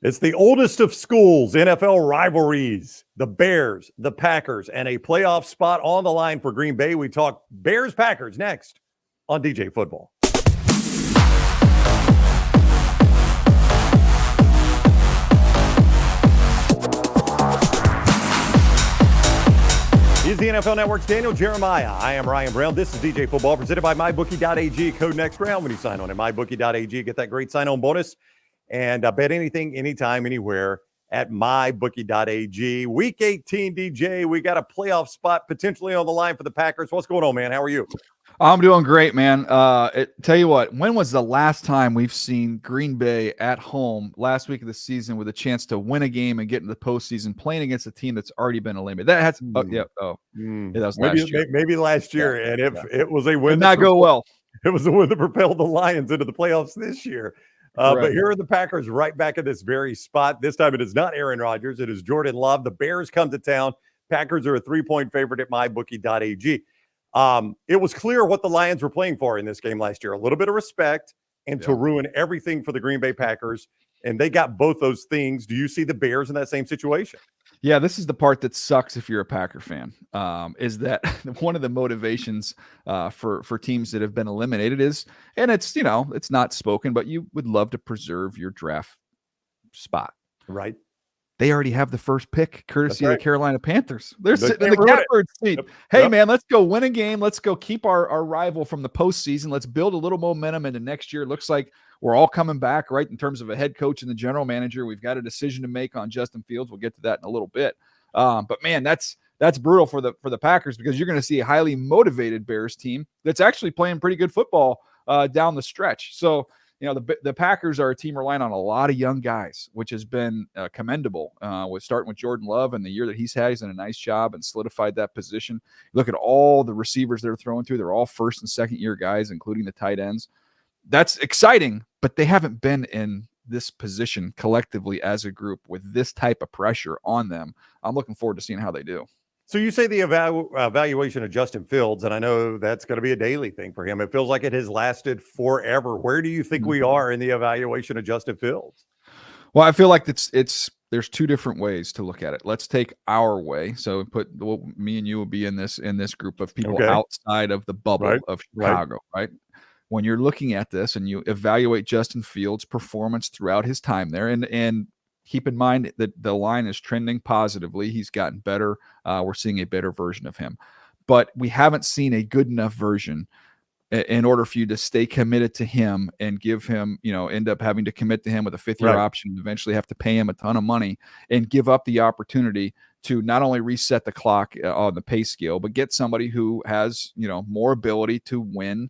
It's the oldest of schools, NFL rivalries, the Bears, the Packers, and a playoff spot on the line for Green Bay. We talk Bears-Packers next on DJ Football. He's the NFL Network's Daniel Jeremiah. I am Ryan Brown. This is DJ Football presented by MyBookie.ag. Code next round when you sign on at MyBookie.ag. Get that great sign-on bonus. And bet anything, anytime, anywhere at MyBookie.ag. Week 18, DJ, we got a playoff spot potentially on the line for the Packers. What's going on, man? How are you? I'm doing great, man. Tell you what, when was the last time we've seen Green Bay at home last week of the season with a chance to win a game and get into the postseason playing against a team that's already been eliminated? That has, that was last year. Maybe last year. Yeah, and it was a win. Did not go well. It was the win that propelled the Lions into the playoffs this year. But here are the Packers right back at this very spot. This time it is not Aaron Rodgers. It is Jordan Love. The Bears come to town. Packers are a 3-point favorite at MyBookie.ag. It was clear what the Lions were playing for in this game last year. A little bit of respect and to ruin everything for the Green Bay Packers. And they got both those things. Do you see the Bears in that same situation? Yeah, this is the part that sucks if you're a Packer fan, is that one of the motivations for teams that have been eliminated is, and it's, it's not spoken, but you would love to preserve your draft spot. Right. They already have the first pick, courtesy of the Carolina Panthers. They're sitting in the catbird seat. Yep. Hey, man, let's go win a game. Let's go keep our rival from the postseason. Let's build a little momentum into next year. It looks like we're all coming back, right, in terms of a head coach and the general manager. We've got a decision to make on Justin Fields. We'll get to that in a little bit. But, man, that's brutal for the Packers because you're going to see a highly motivated Bears team that's actually playing pretty good football down the stretch. So, the Packers are a team relying on a lot of young guys, which has been commendable. With starting with Jordan Love and the year that he's had, he's done a nice job and solidified that position. Look at all the receivers they're throwing through. They're all first and second year guys, including the tight ends. That's exciting, but they haven't been in this position collectively as a group with this type of pressure on them. I'm looking forward to seeing how they do. So you say the evaluation of Justin Fields, and I know that's going to be a daily thing for him. It feels like it has lasted forever. Where do you think we are in the evaluation of Justin Fields? Well, I feel like there's two different ways to look at it. Let's take our way. So me and you will be in this group of people outside of the bubble of Chicago, right? When you're looking at this and you evaluate Justin Fields' performance throughout his time there, and keep in mind that the line is trending positively. He's gotten better. We're seeing a better version of him. But we haven't seen a good enough version in order for you to stay committed to him and give him, end up having to commit to him with a fifth-year option and eventually have to pay him a ton of money and give up the opportunity to not only reset the clock on the pay scale, but get somebody who has, more ability to win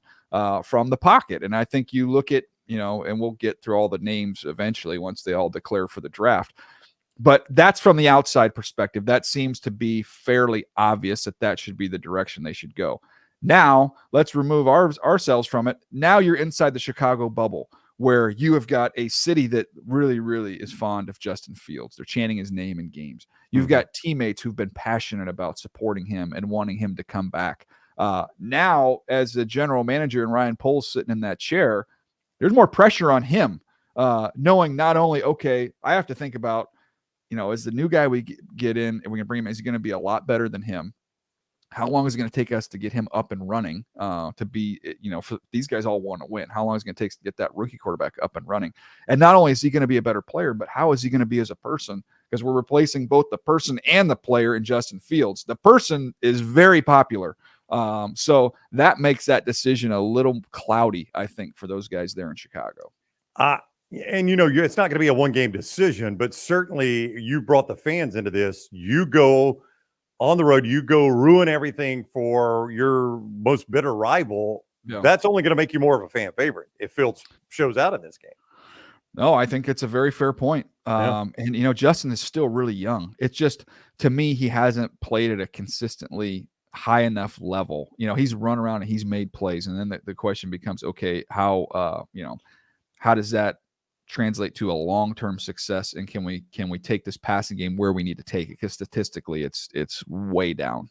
from the pocket. And I think you look at, and we'll get through all the names eventually once they all declare for the draft. But that's from the outside perspective. That seems to be fairly obvious that should be the direction they should go. Now, let's remove ourselves from it. Now you're inside the Chicago bubble where you have got a city that really, really is fond of Justin Fields. They're chanting his name in games. You've got teammates who've been passionate about supporting him and wanting him to come back. Now, as the general manager and Ryan Poles sitting in that chair, there's more pressure on him, knowing not only, I have to think about, as the new guy we get in and we can bring him, is he going to be a lot better than him? How long is it going to take us to get him up and running to be, for these guys all want to win? How long is it going to take to get that rookie quarterback up and running? And not only is he going to be a better player, but how is he going to be as a person? Because we're replacing both the person and the player in Justin Fields. The person is very popular. So that makes that decision a little cloudy, I think, for those guys there in Chicago. And, it's not going to be a one-game decision, but certainly you brought the fans into this. You go on the road, you go ruin everything for your most bitter rival. Yeah. That's only going to make you more of a fan favorite if Fields shows out in this game. No, I think it's a very fair point. And, Justin is still really young. It's just, to me, he hasn't played at a consistently high enough level. He's run around and he's made plays. And then the question becomes, how does that translate to a long-term success? And can we take this passing game where we need to take it? Because statistically it's way down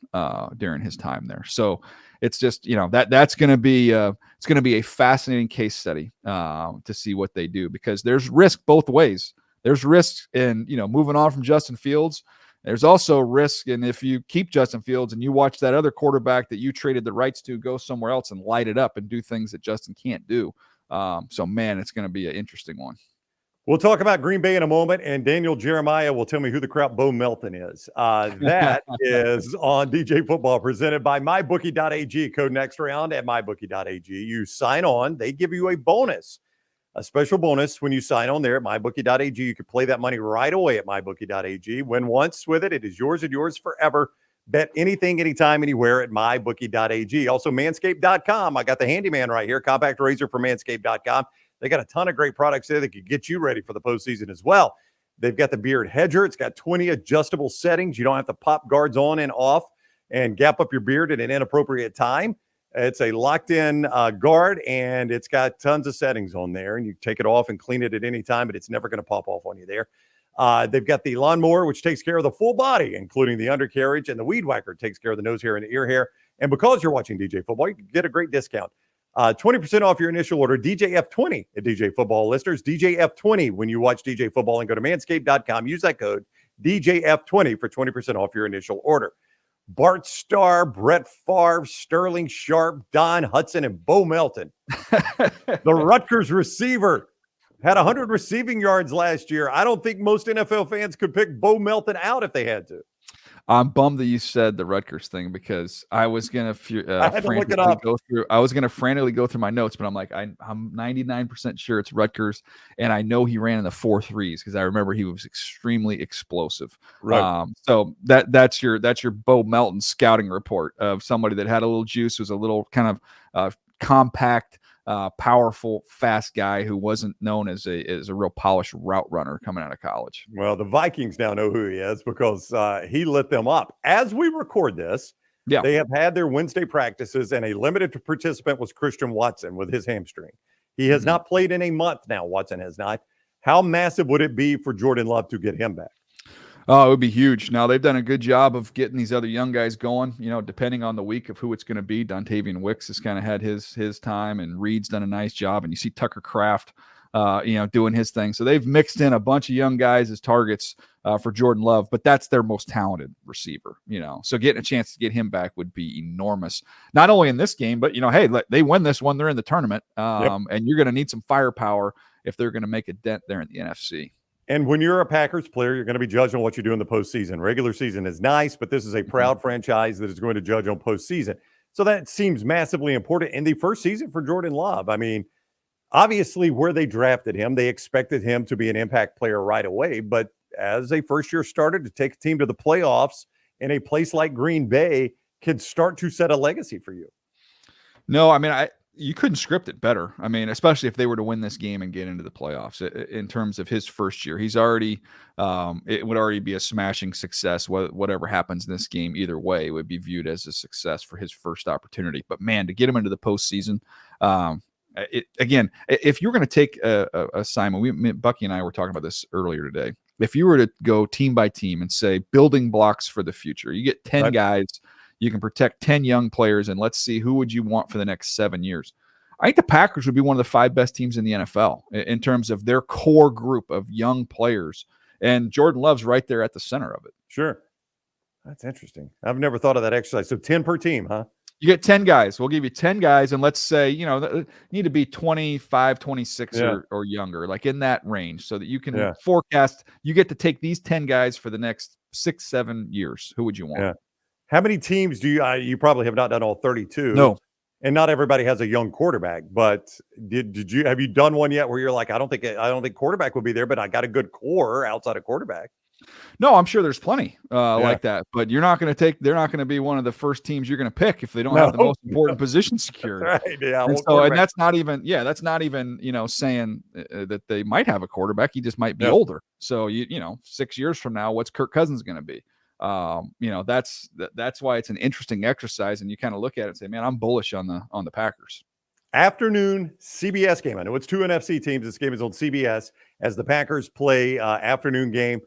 during his time there. So it's just, that's going to be a fascinating case study to see what they do, because there's risk both ways. There's risk in, moving on from Justin Fields. There's also risk in if you keep Justin Fields and you watch that other quarterback that you traded the rights to go somewhere else and light it up and do things that Justin can't do. So, man, it's going to be an interesting one. We'll talk about Green Bay in a moment, and Daniel Jeremiah will tell me who the crap Bo Melton is. That is on DJ Football, presented by MyBookie.ag. Code next round at MyBookie.ag. You sign on, they give you a special bonus when you sign on there at MyBookie.ag. You can play that money right away at MyBookie.ag. Win once with it, it is yours and yours forever. Bet anything, anytime, anywhere at MyBookie.ag. Also, Manscaped.com. I got the handyman right here, compact razor for Manscaped.com. They got a ton of great products there that could get you ready for the postseason as well. They've got the Beard Hedger. It's got 20 adjustable settings. You don't have to pop guards on and off and gap up your beard at an inappropriate time. It's a locked-in guard, and it's got tons of settings on there. And you take it off and clean it at any time, but it's never going to pop off on you there. They've got the lawnmower, which takes care of the full body, including the undercarriage, and the weed whacker takes care of the nose hair and the ear hair. And because you're watching DJ Football, you can get a great discount. 20% off your initial order, DJF20 at DJ Football listeners. DJF20 when you watch DJ Football, and go to manscaped.com. Use that code DJF20 for 20% off your initial order. Bart Starr, Brett Favre, Sterling Sharp, Don Hudson, and Bo Melton. The Rutgers receiver had 100 receiving yards last year. I don't think most NFL fans could pick Bo Melton out if they had to. I'm bummed that you said the Rutgers thing, because I was gonna frantically go through my notes, but I'm like, I'm 99% sure it's Rutgers, and I know he ran in the 4.3s because I remember he was extremely explosive. Right. So that's your Bo Melton scouting report of somebody that had a little juice, was a little kind of compact, powerful, fast guy who wasn't known as a real polished route runner coming out of college. Well, the Vikings now know who he is because he lit them up. As we record this, they have had their Wednesday practices, and a limited participant was Christian Watson with his hamstring. He has not played in a month now. Watson has not. How massive would it be for Jordan Love to get him back? Oh, it would be huge. Now, they've done a good job of getting these other young guys going, depending on the week of who it's going to be. Dontavian Wicks has kind of had his time, and Reed's done a nice job. And you see Tucker Kraft, doing his thing. So they've mixed in a bunch of young guys as targets for Jordan Love, but that's their most talented receiver, So getting a chance to get him back would be enormous. Not only in this game, but, hey, they win this one, they're in the tournament. And you're going to need some firepower if they're going to make a dent there in the NFC. And when you're a Packers player, you're going to be judged on what you do in the postseason. Regular season is nice, but this is a proud franchise that is going to judge on postseason. So that seems massively important in the first season for Jordan Love. I mean, obviously, where they drafted him, they expected him to be an impact player right away. But as a first-year starter, to take a team to the playoffs in a place like Green Bay can start to set a legacy for you. No, I mean, you couldn't script it better. I mean, especially if they were to win this game and get into the playoffs. In terms of his first year, he's already it would already be a smashing success. Whatever happens in this game, either way, would be viewed as a success for his first opportunity. But man, to get him into the postseason, again, if you're going to take a assignment, Bucky and I were talking about this earlier today. If you were to go team by team and say building blocks for the future, you get 10 guys. You can protect 10 young players, and let's see, who would you want for the next 7 years? I think the Packers would be one of the 5 best teams in the NFL in terms of their core group of young players, and Jordan Love's right there at the center of it. Sure. That's interesting. I've never thought of that exercise. So 10 per team, huh? You get 10 guys. We'll give you 10 guys, and let's say, need to be 25, 26 or younger, like in that range, so that you can forecast. You get to take these 10 guys for the next 6-7 years. Who would you want? Yeah. How many teams do you probably have not done all 32. No. And not everybody has a young quarterback, but have you done one yet where you're like, I don't think quarterback would be there, but I got a good core outside of quarterback? No, I'm sure there's plenty like that, but they're not going to be one of the first teams you're going to pick if they don't have the most important position secured. Right. Yeah. And that's not even, saying that they might have a quarterback. He just might be older. So 6 years from now, what's Kirk Cousins going to be? That's why it's an interesting exercise, and you kind of look at it and say, man, I'm bullish on the Packers. Afternoon CBS game. I know it's 2 NFC teams. This game is on CBS as the Packers play afternoon game,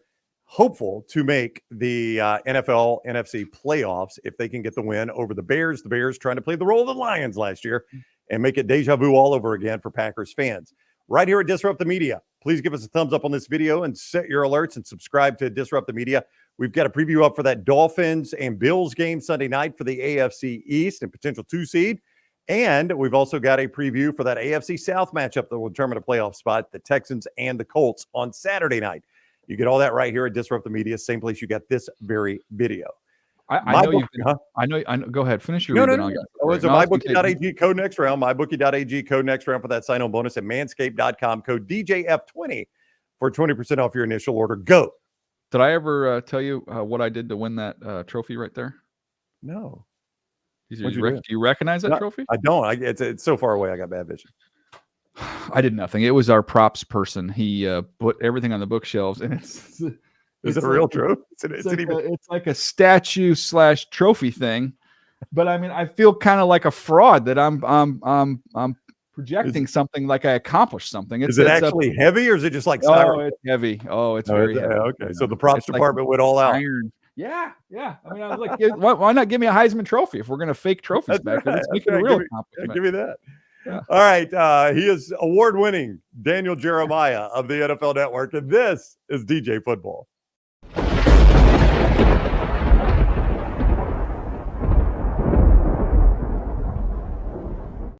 hopeful to make the NFL NFC playoffs if they can get the win over the Bears. The Bears trying to play the role of the Lions last year and make it deja vu all over again for Packers fans. Right here at Disrupt the Media, please give us a thumbs up on this video and set your alerts and subscribe to Disrupt the Media. We've got a preview up for that Dolphins and Bills game Sunday night for the AFC East and potential 2 seed. And we've also got a preview for that AFC South matchup that will determine a playoff spot, the Texans and the Colts on Saturday night. You get all that right here at Disrupt the Media, same place you got this very video. I know you. I know. Go ahead. Finish your reading. No. It's a MyBookie.ag code next round. MyBookie.ag code next round for that sign-on bonus, and Manscaped.com code DJF20 for 20% off your initial order. Go. Did I ever tell you what I did to win that trophy right there? No. Do you recognize that trophy? I don't. It's so far away. I got bad vision. I did nothing. It was our props person. He put everything on the bookshelves, and it's. Is it a real trophy? It's like a statue / trophy thing, but I mean, I feel kind of like a fraud that I'm projecting something like I accomplished something. Is it actually heavy, or is it just like styrofoam? Oh, it's heavy. Oh, it's very heavy. Okay, so the props department went all out. Iron. Yeah. I mean, I was like, why not give me a Heisman Trophy if we're going to fake trophies back? Let's make it a real accomplishment. Give me that. Yeah. All right. He is award-winning Daniel Jeremiah of the NFL Network, and this is DJ Football.